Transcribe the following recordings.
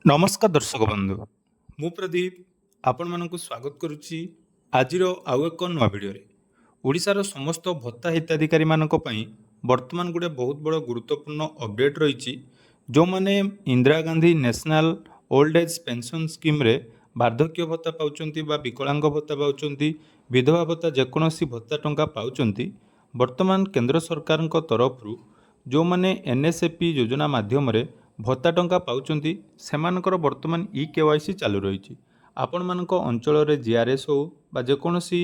नमस्कार दर्शक बंधु मु प्रदीप आपण मानक स्वागत करुच्ची आज आउ एक नुआ भिडियो ओडिशार समस्त भत्ता हिताधिकारी मानक पई वर्तमान गोटे बहुत बड़ गुरुत्वपूर्ण अपडेट रही जो माने Indira Gandhi national old age pension scheme रे वार्धक्य भत्ता पाउचंती बा विकलांग भत्ता पाउचंती विधवा भत्ता जेकोसी भत्ता टंका पाउचंती वर्तमान केंद्र सरकार तरफ जो माने एनएसएपी योजना माध्यम रे भत्ता टंका पाउचंती सेमानकर वर्तमान केवाईसी चालू रही आपण मानक अंचल रे जीआरएस हो बा जेकोसी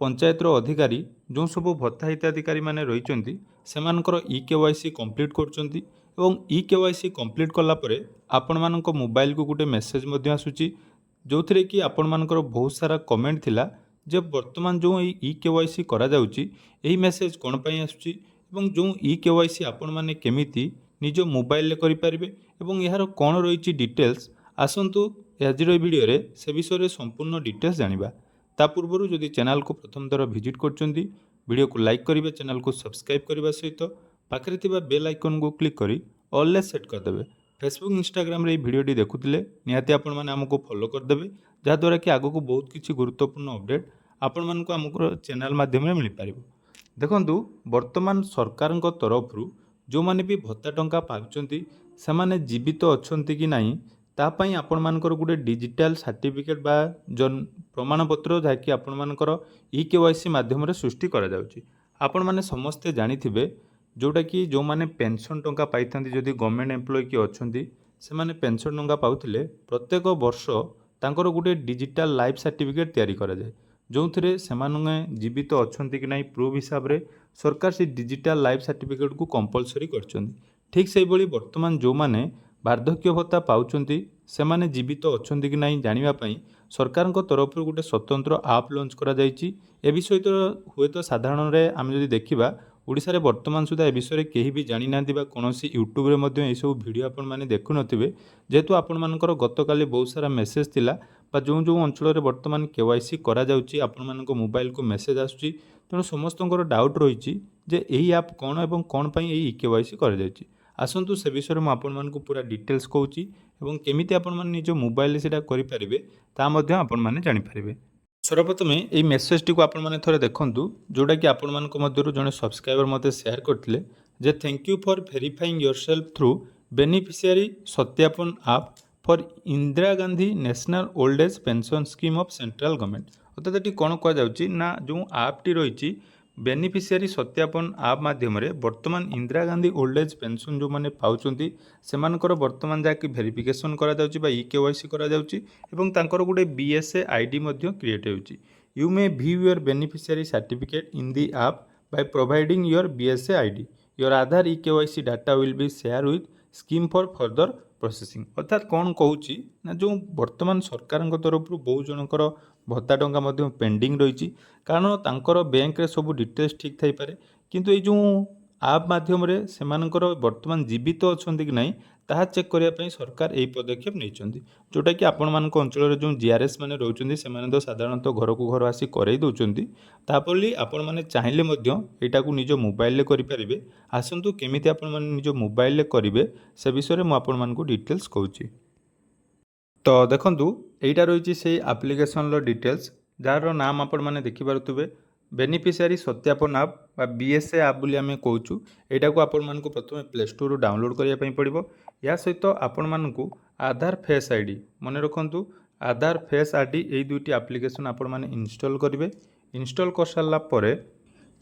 पंचायतर अधिकारी जो सब भत्ता हिताधिकारी माने रही सेमानकर केवाईसी कंप्लीट करचंती एवं केवाईसी कंप्लीट कला परे आपण मानक मोबाइल को गोटे मेसेज मध्य आसुची जो थरे कि आपण मानकर बहुत सारा कमेंट थिला जे वर्तमान जो केवाईसी करा जाउची एही मेसेज कोन पई आसुची एवं जो केवाईसी आपण माने केमिति निज मोबाइल करें एवं यार कौन रही डिटेल्स आसतु आज वीडियो रे से विषय संपूर्ण डिटेल्स जानिबा ता पूर्व जदि चैनल को प्रथम थर विजिट करछंती वीडियो को लाइक करेंगे चैनल को सब्सक्राइब करने सहित पाखे थिबा बेल आइकन को क्लिक करी ऑल ले सेट करदे फेसबुक इंस्टाग्राम रे वीडियो देखुले निहाती आपण माने हमको फॉलो करदे जहाँद्वारा कि आगो को बहुत किसी गुरुत्वपूर्ण अपडेट आपण मानक आमको चैनल माध्यम मिल पार देखंतु वर्तमान सरकार तरफ जो माने भी भत्ता टंका पाउचंती से माने जीवित अछंती कि नहीं तापाई आपण मानकर गोटे डिजिटल सर्टिफिकेट बा जन प्रमाणपत्र जहाँकि आपण मानकर केवाईसी माध्यम रे सृष्टि करा जाउची आपण माने समस्ते जानिथिबे जोटा कि जो माने पेंशन टंका पाइथांती जदि गवर्नमेंट एम्प्लॉय कि अछंती से माने पेंशन टंका पाउथिले प्रत्येक वर्ष तांकर गोटे डिजिटल लाइफ सर्टिफिकेट तैयारी करा जाए जो थे से जीवित अच्छा कि ना प्रूफ हिसाब से सरकार से डिजिटल लाइफ सर्टिफिकेट को कंपलसरी कर ठीक से वर्तमान जो माने वार्धक्य भत्ता पाउचंती से माने जीवित अच्छा कि ना जानापी सरकार तरफ गोटे स्वतंत्र आप लॉन्च करा जायछि ए विषय तो हुए तो साधारण आम जदि देखा ओडिशा रे वर्तमान सुधा ए विषय केही भी जानी नांती बा कोनोसी यूट्यूब रे मध्य ए सब वीडियो आपण माने देखु नथिबे जेतु आपण मानकर गतकाली बहुत सारा मेसेज थिला बा जो जो अंचल रे वर्तमान केवाईसी करा जाउची आपण मानक मोबाइल को मेसेज आसुची तेणु समस्तंकर डाउट रही जे एही ऐप कौन एवं कौन पई एही केवाईसी करा जायछि आसंतु से विषय में आपण मानक पूरा डिटेल्स कहूची एवं केमिति आपण माने निज मोबाइल रे सेटा करि परिबे ता मध्य आपण माने जानि परिबे सर्वप्रथमे ये मेसेज टी को आपण माने थोड़े देखंतु जोटा कि आपण मानक मध्यरु जने सब्सक्राइबर मते शेयर करथिले जे thank you for verifying yourself through beneficiary सत्यापन app for Indira Gandhi national old age pension scheme of central government अर्थात ये कौन कह जाउची ना जो ऐप टी रही बेनिफिशियरी सत्यापन ऐप माध्यम वर्तमान Indira Gandhi old age pension जो माने पाउचंती सेमानकर वर्तमान जाकि वेरिफिकेशन करा जाउची बा केवाईसी करा जाउची एवं तांकर गुटे बीएसए आईडी मध्य क्रिएट होउची you may view your beneficiary certificate in the app by providing your BSA ID your Aadhaar KYC data will be share with scheme for further processing अर्थात कौन कहूँ ना जो वर्तमान सरकार तरफ बहुत जनकर भत्ता टंका मध्य पेंडिंग रही कारण तांकर बैंक रे सब डिटेल्स ठीक थाई पारे किंतु ये जो ऐप माध्यम रे सेमानकर वर्तमान जीवित अच्छा कि नहीं ताहा चेक करने सरकार यही पदक्षेप नहीं जोटा कि आपण मानक अंचल जो जीआरएस मैंने रोचे से तो साधारणतः घर को घर आसी कर दौरान तापली आपण मैंने चाहिए यहाँ को निज मोबाइल करें आसतु केमी आपण मैंने निज मोबाइल करेंगे से विषय में आपण मानक डिटेल्स कहूँ तो देखु यहाँ रही से आप्लिकेसन डिटेल्स जार नाम आपण मैंने देखिपे बेनिफिशियरी सत्यापन ऐप बा बीएसए ऐप बोली आम कहूँ यहाँ को आपण मानक प्रथम प्ले स्टोर डाउनलोड करने पड़ो या सहित आपण मानक आधार फेस आईडी मन रखु आधार फेस आईडी यही दुईटी आप्लिकेसन आपण मैंने इनस्टॉल करेंगे इनस्टॉल कर सारापर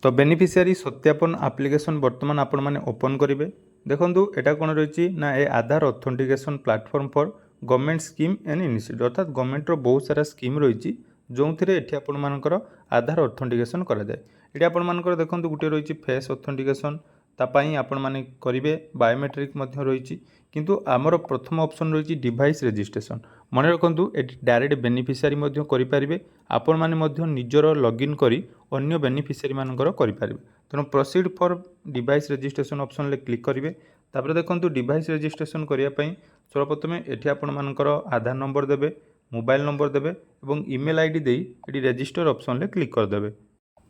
तो बेनिफिशियरी सत्यापन आप्लिकेसन बर्तमान आपण मैंने ओपन करेंगे देखो यहाँ कौन रही ना ए Aadhaar authentication platform for government scheme and initiative अर्थात गवर्नमेंट बहुत सारा स्कीम रही जो थे आपण मानकर आधार ऑथेंटिकेशन कराए ये आपण मानकर देखो गोटे रही फेस ऑथेंटिकेशन तापाई आपण माने करेंगे बायोमेट्रिक रही किंतु आमर प्रथम ऑप्शन रही डिवाइस रजिस्ट्रेशन मन रखु ये डायरेक्ट बेनिफिशियरी करेंगे आपण माने निजर लॉगिन करी अन्य बेनिफिशियरी मानकर करेंगे तेणु proceed for device registration option ले क्लिक करेंगे तापर देखो डिवाइस रजिस्ट्रेशन करने सर्वप्रथम ये आपण मानकर आधार नंबर देवे मोबाइल नंबर देवे और ईमेल आईडी दे ये रजिस्टर ऑप्शन ले क्लिक करदे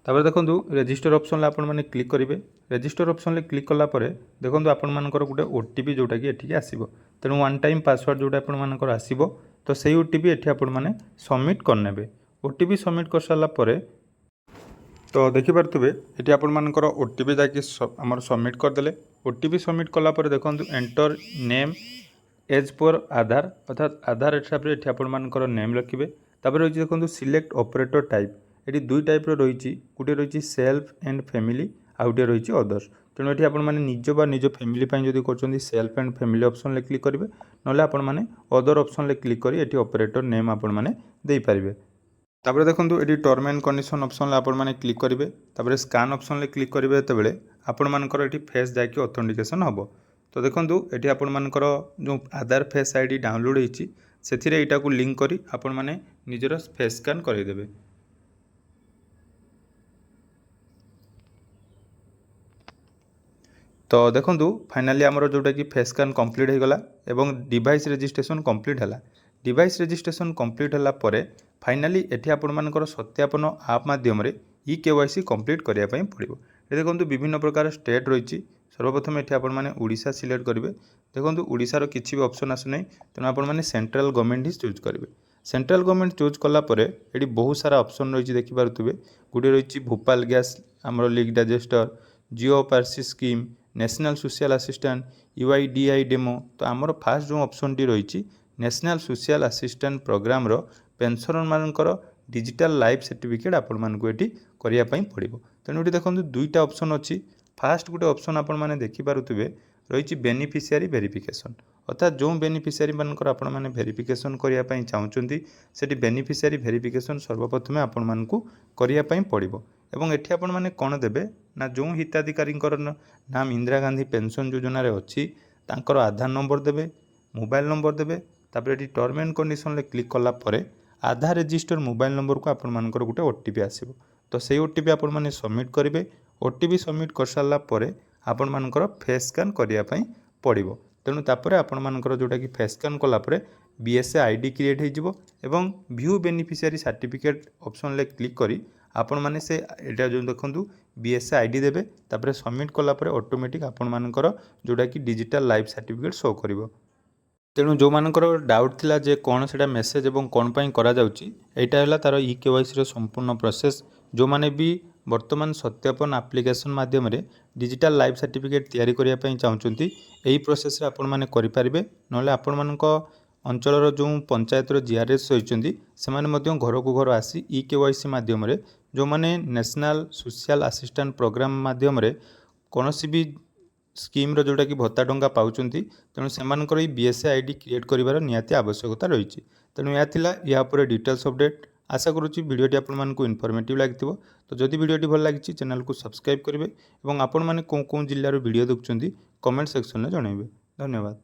तापर देखो रेजिस्टर ऑप्शन आपण मैंने क्लिक करेंगे। रेजिस्टर ऑप्शन क्लिक कलापर देखो आपण मानकर गोटे ओटीपी जोटा कि एठी आसीबो। तेणु वन टाइम पासवर्ड जोटा आपण मानकर आसीबो तो सेही ओटीपी एठी आपण माने सबमिट करनेबे। ओटीपी सबमिट कर सारा पर तो देखिपे ये आपण मानकर ओटीपी जाकि आमर सबमिट करदे। ओटीपी सबमिट कलापर देखो एंटर नेम एज पर आधार अर्थात आधार हिसाब से ये आपण मानकर नेम रखिए। तापर रही देखो सिलेक्ट ऑपरेटर टाइप ये दुई टाइप रही गोटे रही सेल्फ एंड फैमिली आउ गोटे रही अदर्स। तेणु ये आपण मैंने निज बा निज फैमिली जब कर self and family option click करेंगे ना आपण मैंने अदर ऑप्शन क्लिक कर ये ऑपरेटर नेम आपण मैंने दे पारे। तापर देखो ये टर्म एंड कंडीशन ऑप्शन आपण मैंने क्लिक करेंगे। तापर स्कान ऑप्शन क्लिक करेंगे जो आपण मानकर ये फेस जाकि ऑथेंटिकेशन हम। तो देखो ये आपण मानकर जो आधार फेस आईडी डाउनलोड होती से को लिंक करी आपण माने निजर फेस स्कान करदेवे। तो देखो फाइनाली आमर जोटा कि फेस स्कान कंप्लीट हो गला एवं डिवाइस रजिस्ट्रेशन कंप्लीट है। डिवाइस रजिस्ट्रेशन कंप्लीट है पर फाइनाली एठी आपण मानकर सत्यापन आप माध्यम ई केवाईसी कंप्लीट करने पड़ो। ये देखो विभिन्न प्रकार स्टेट रही। सर्वप्रथम ये आपण मैंने ओडिशा सिलेक्ट करेंगे। देखो ओडिशार किसी भी ऑप्शन आसुना तेणु आपण मैंने सेंट्रल गवर्नमेंट ही चूज करेंगे। सेंट्रल गवर्नमेंट चूज कलापर ये बहुत सारा ऑप्शन रही देखिपे गोटे रही भोपाल गैस आमर leak disaster Jiyo Parsi scheme national social assistant UIDAI demo. तो आमर फास्ट जो ऑप्शन टी रही नेशनल सोशल असिस्टेंट प्रोग्राम रो पेंशनर मानकर डिजिटल लाइफ सर्टिफिकेट आपण मानक ये करने पड़ो। तेणु ये देखो दुईटा ऑप्शन अच्छी। फास्ट गोटे ऑप्शन आपण मैंने देखिपे रही बेनिफिशियरी वेरिफिकेशन अर्थात जो बेनिफिशियरी मानकर आपण मैंने वेरिफिकेशन करने चाहते से बेनिफिशियरी वेरिफिकेशन सर्वप्रथम आपण मानक करने पड़ो। एवं एठी आपण मैंने कौन देबे ना जो हिताधिकारी नाम इंदिरा गांधी पेंशन योजना रे अच्छी तांकर आधार नंबर देबे मोबाइल नंबर देबे। तापर ये टर्म एंड कंडीशन क्लिक कला परे आधार रजिस्टर मोबाइल नंबर को आपण मानकर गोटे ओटीपी आसीबो। तो सेही ओटीपी आपण माने सबमिट करेंगे। ओटीपी सबमिट कर सारा पर आपण मानकर फेस स्कान करने पड़ो। तेणु तापर आपण मानकर जोटा कि फेस स्कान कलापर बीएसए आईडी क्रिएट हो एवं view beneficiary certificate option click करी आपण माने से एटा जो देखो बीएसए आईडी देबे। तापर सबमिट कलापर ऑटोमेटिक आपण मानकर जोटा कि डिजिटल लाइफ सर्टिफिकेट शो करिवो। तेणु जो मानकर डाउट थिला जे कौन से मेसेज और कौन पाई करा जाउची एटा हला तार ई केवाईसी संपूर्ण प्रोसेस। जो माने भी वर्तमान सत्यापन एप्लिकेशन माध्यम डिजिटल लाइफ सर्टिफिकेट तैयारी करने चाहते यही प्रोसेस आपण माने करि परिबे। नले आपण मानक अंचल जो पंचायत जीआरएस होती से घर को घर आसी ई केवाईसी माध्यम जो माने नेशनल सोशल असिस्टेंट प्रोग्राम माध्यम कौन भी स्कीम जोटा कि भत्ता टंका पाँच तेणु से बीएसए आईडी क्रिएट कर निहाती आवश्यकता रही। तेणु यह पर डिटेल्स अपडेट आशा करुँच भिडियोटी आपको इनफॉर्मेटिव लगी। तो जदि भिडियोटी भल लगी चैनल को सब्सक्राइब करेंगे और आपण मैंने कौन जिल्लार वीडियो देखुं कमेंट सेक्शन में जनइबे। धन्यवाद।